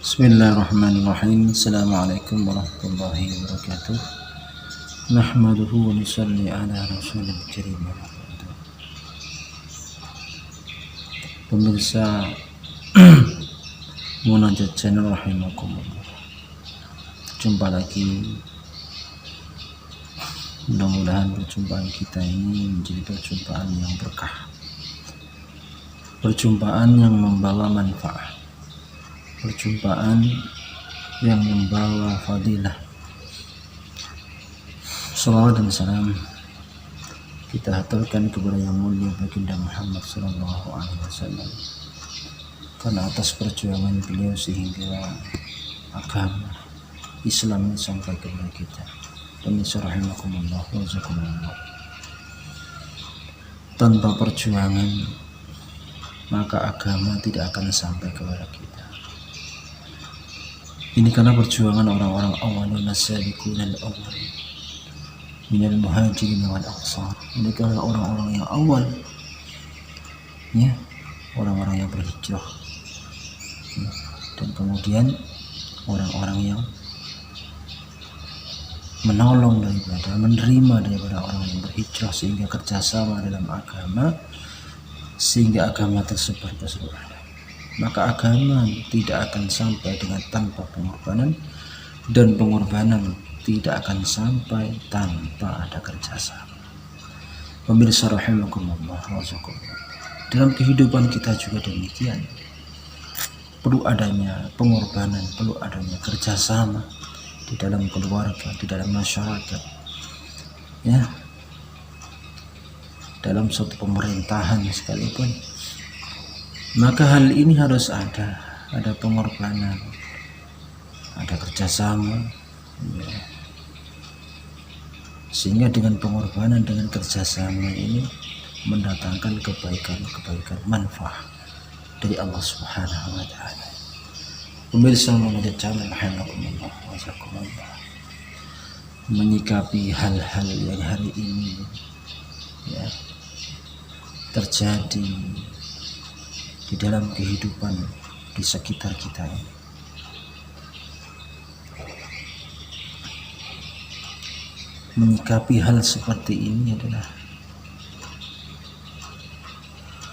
Bismillahirrahmanirrahim. Assalamualaikum warahmatullahi wabarakatuh. Nahmaduhu wa nusalli ala rasulil karim. Pemirsa Munajat Channel rahimakumullah. Jumpa lagi. Mudah-mudahan perjumpaan kita ini menjadi perjumpaan yang berkah, perjumpaan yang membawa manfaat, perjumpaan yang membawa fadilah. Salawat dan salam kita haturkan kepada yang mulia baginda Muhammad sallallahu alaihi wasallam, karena atas perjuangan beliau sehingga agama Islam ini sampai kepada kita. Pemirsa rahimakumullah wa jazakumullah. Tanpa perjuangan maka agama tidak akan sampai kepada kita. Ini karena perjuangan orang-orang awalun as-sabiqun al-awwal minal muhajirin wal ansar. Ini karena orang-orang yang awal, ya, orang-orang yang berhijrah, ya, dan kemudian orang-orang yang menolong daripada, menerima daripada orang yang berhijrah, sehingga kerjasama dalam agama, sehingga agama tersebar ke seluruh alam. Maka agama tidak akan sampai dengan tanpa pengorbanan, dan pengorbanan tidak akan sampai tanpa ada kerjasama. Pemirsa rahimakumullah wa jazakumullah. Dalam kehidupan kita juga demikian. Perlu adanya pengorbanan, perlu adanya kerjasama di dalam keluarga, di dalam masyarakat, ya, dalam suatu pemerintahan sekalipun. Maka hal ini harus ada pengorbanan, ada kerjasama, ya. Sehingga dengan pengorbanan, dengan kerjasama ini mendatangkan kebaikan, manfaat dari Allah Subhanahu wa Ta'ala. Pemirsa Munajat Channel rahimakumullah wa jazakumullah, menyikapi hal-hal yang hari ini, ya, terjadi di dalam kehidupan di sekitar kita ini. Menyikapi hal seperti ini adalah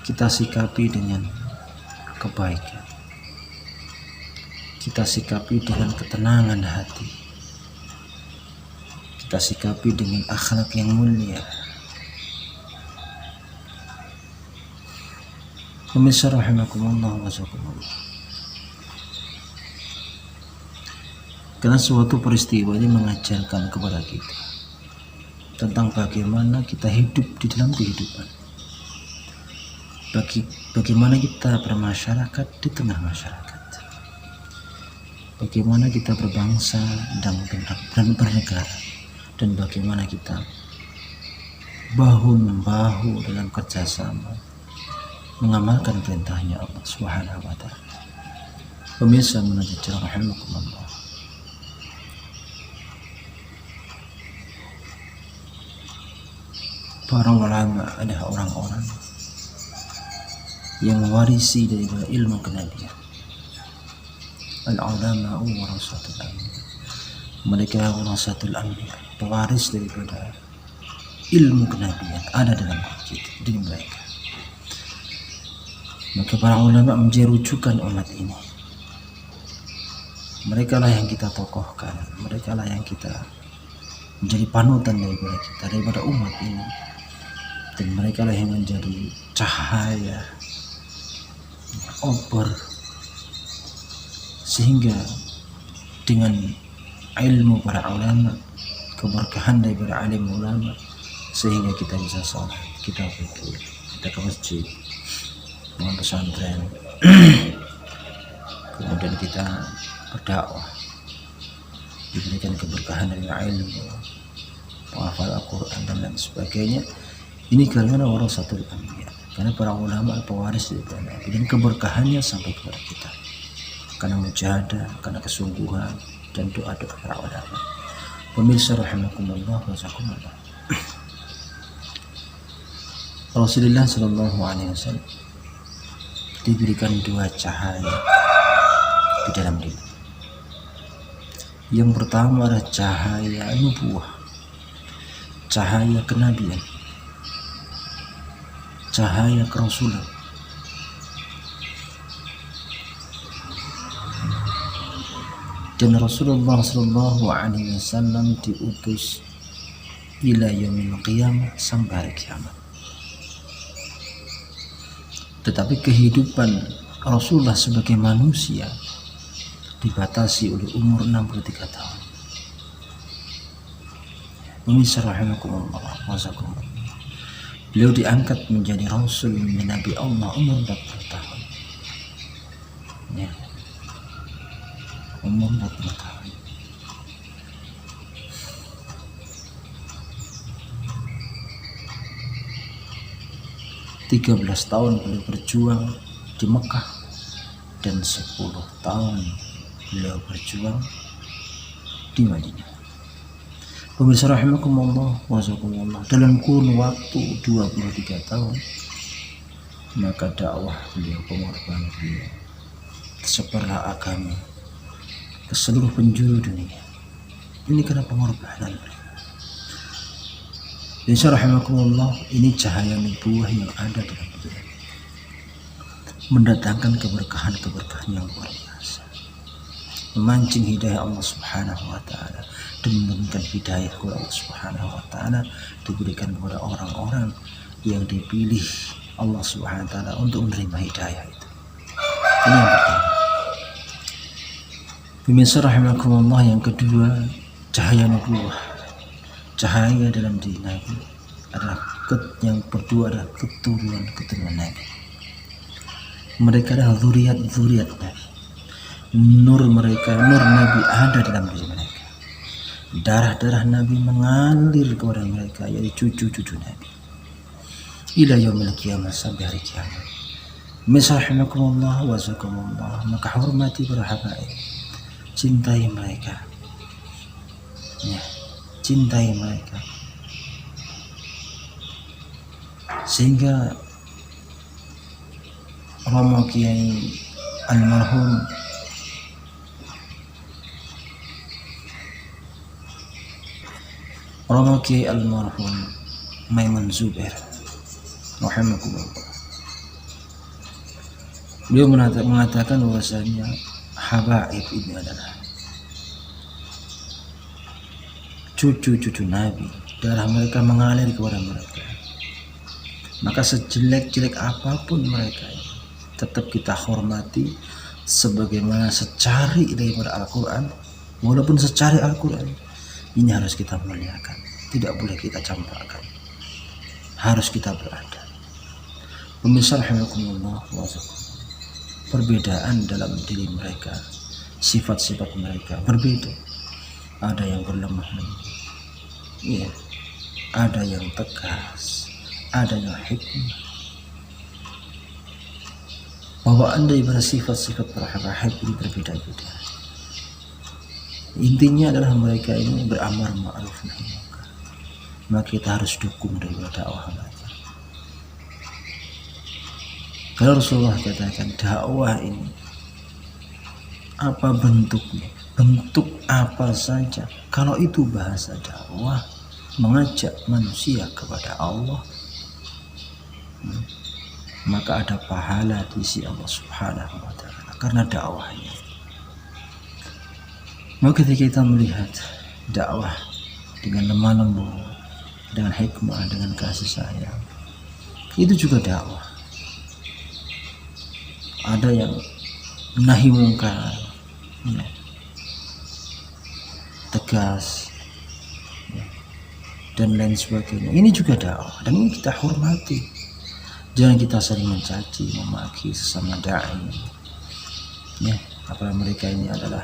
kita sikapi dengan kebaikan, kita sikapi dengan ketenangan hati, kita sikapi dengan akhlak yang mulia. Pemirsa rahimakumullah wa jazakumullah. Karena suatu peristiwa ini mengajarkan kepada kita tentang bagaimana kita hidup di dalam kehidupan, bagaimana kita bermasyarakat di tengah masyarakat, bagaimana kita berbangsa dan bernegara, dan bagaimana kita bahu-membahu dalam kerjasama mengamalkan perintahnya Allah Subhanahu wa Ta'ala. Pemirsa Munajat Channel rahimakumullah. Para ulama adalah orang-orang yang mewarisi daripada ilmu kenabian. Al-ulama warasatul anbiya. Mereka warasatul anbiya, pewaris daripada ilmu kenabian ada dalam diri mereka. Maka para ulama menjadi rujukan umat ini. Mereka lah yang kita tokohkan, mereka lah yang kita menjadi panutan daripada kita, daripada umat ini. Dan mereka lah yang menjadi cahaya, obor, sehingga dengan ilmu para ulama, keberkahan daripada alim ulama, sehingga kita bisa sholat, kita fikir, kita ke masjid, dengan pesantren, kemudian kita berdakwah, diberikan keberkahan dari ilmu, menghafal Al-Quran dan lain sebagainya. Ini karena warasatul anbiya, karena para ulama pewaris dari para nabi, dan keberkahannya sampai kepada kita karena mujahadah, karena kesungguhan dan doa-doa para ulama. Pemirsa rahimakumullah wa jazakumullah. Rasulullah sallallahu alaihi wasallam diberikan dua cahaya, di dalam diri. Yang pertama adalah cahaya nubuwah, cahaya kenabian, cahaya kerasulan. Dan Rasulullah SAW diutus ila yaumil qiyamah, sampai hari kiamat. Tetapi kehidupan Rasulullah sebagai manusia dibatasi oleh umur 63 tahun. Pemirsa rahimakumullah wazakumullah. Beliau diangkat menjadi Rasul, menjadi Nabi Allah umur 40 tahun. Ya. Umur 40 tahun. Tiga 13 tahun beliau berjuang di Mekah dan 10 tahun beliau berjuang di Madinah. Pemirsa rahimakumullah wazakumullah, dalam kurun waktu 23 tahun maka dakwah beliau, pengorbanan beliau, tersebarlah agama ke seluruh penjuru dunia. Ini karena pengorbanan beliau. Insya rahimakumullah, ini cahaya nubuwah yang ada dalam diri, mendatangkan keberkahan-keberkahan yang luar biasa, memancing hidayah Allah Subhanahu wa taala, dan memberikan hidayah kepada Allah Subhanahu wa taala diberikan kepada orang-orang yang dipilih Allah Subhanahu wa taala untuk menerima hidayah itu. Ini yang pertama. Pemirsa rahimakumullah, yang kedua cahaya nubuwah, cahaya dalam diri Nabi adalah yang kedua adalah keturunan Nabi. Mereka adalah zuriat Nabi. Nur mereka, nur Nabi ada dalam diri mereka. Darah-darah Nabi mengalir kepada mereka, yaitu cucu-cucu Nabi. Ila yaumil qiyamah, sampai hari kiamat. Misahimakumullah wazakumullah, maka hormati para habaib, cintai mereka. Ya, cintai mereka sehingga Romo Kiai almarhum Maimun Zubair rahimakumullah, beliau mengatakan bahwasanya habaib ini adalah cucu-cucu Nabi, darah mereka mengalir kepada mereka. Maka sejelek-jelek apapun mereka, tetap kita hormati sebagaimana secari daripada Al-Quran. Walaupun secari Al-Quran, ini harus kita muliakan, tidak boleh kita campakkan, harus kita berada. Pemirsa rahimakumullah wazakumullah, perbedaan dalam diri mereka, sifat-sifat mereka berbeda. Ada yang berlemah lembut, ya, ada yang tegas, ada yang hikmah. Bawaan daripada sifat-sifat para habaib ini berbeda-beda. Intinya adalah mereka ini beramar ma'ruf nahi munkar. Maka kita harus dukung daripada dakwah mereka. Kalau Rasulullah katakan dakwah ini apa bentuknya, bentuk apa saja, kalau itu bahasa dakwah, mengajak manusia kepada Allah, maka ada pahala di sisi Allah Subhanahu wa taala karena dakwahnya. Maka ketika kita melihat dakwah dengan lemah lembut, dengan hikmah, dengan kasih sayang, itu juga dakwah. Ada yang nahi mungkar, ya, tegas, ya, dan lain sebagainya. Ini juga dakwah, dan ini kita hormati. Jangan kita saling mencaci, memaki sesama dai. Ya, apalagi mereka ini adalah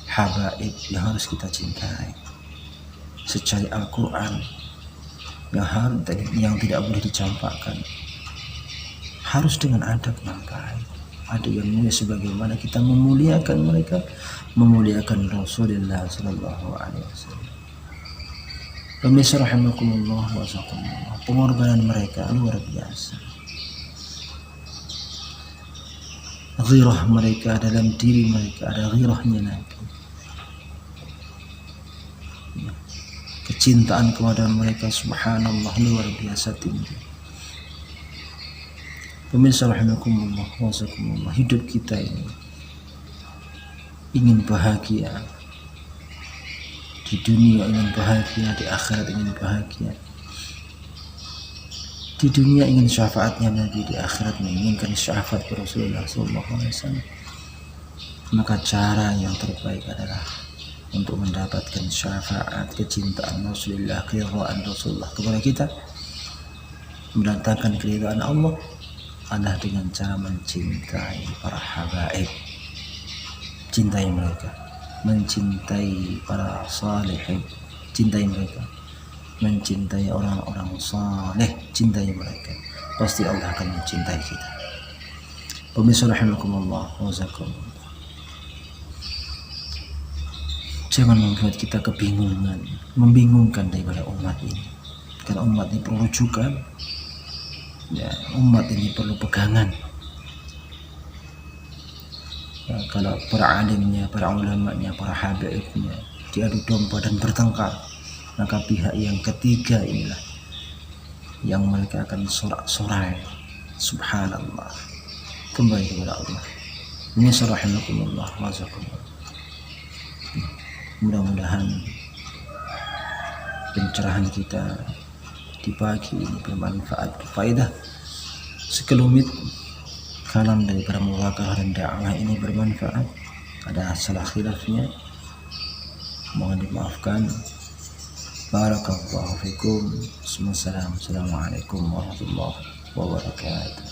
habaib yang harus kita cintai. Secari Al-Quran yang tidak boleh dicampakkan, harus dengan adab yang baik. Ada yang mulia sebagaimana kita memuliakan mereka, memuliakan Rasulullah sallallahu alaihi wasallam. Pemirsa rahimakumullah wa jazakumullah, pengorbanan mereka luar biasa. ghirah mereka, dalam diri mereka ada ghirahnya Nabi. Kecintaan kepada mereka subhanallah luar biasa tinggi. Pemirsa rahimakumullah wasakumullah, hidup kita ini ingin bahagia di dunia, ingin bahagia di akhirat, ingin bahagia di dunia, ingin syafaatnya Nabi, di akhirat menginginkan syafaat Rasulullah SAW. Maka cara yang terbaik adalah untuk mendapatkan syafaat, kecintaan Rasulullah, keridhaan Rasulullah kepada kita, mendatangkan keridhaan Allah adalah dengan cara mencintai para habaib, cintai mereka, mencintai para salihin, cintai mereka, mencintai orang-orang saleh, cintai mereka, pasti Allah akan mencintai kita. Pemirsa rahimakumullah wazakumullah, jangan membuat kita kebingungan, membingungkan daripada umat ini, karena umat ini perlu rujukan, ya, umat ini perlu pegangan. Ya, kalau para alimnya, para ulamanya, para habaibnya diadu domba dan bertengkar, maka pihak yang ketiga inilah yang mereka akan sorak-sorai. Subhanallah, kembali kepada Allah. Ini rahimakumullah wazakumullah. Mudah-mudahan pencerahan kita di pagi ini bermanfaat, berfaedah. Sekelumit kalam daripada muwakalah dan dakwah ini bermanfaat. Ada salah khilafnya, mohon dimaafkan. Barakallahu fikum. Assalamualaikum warahmatullahi wabarakatuh.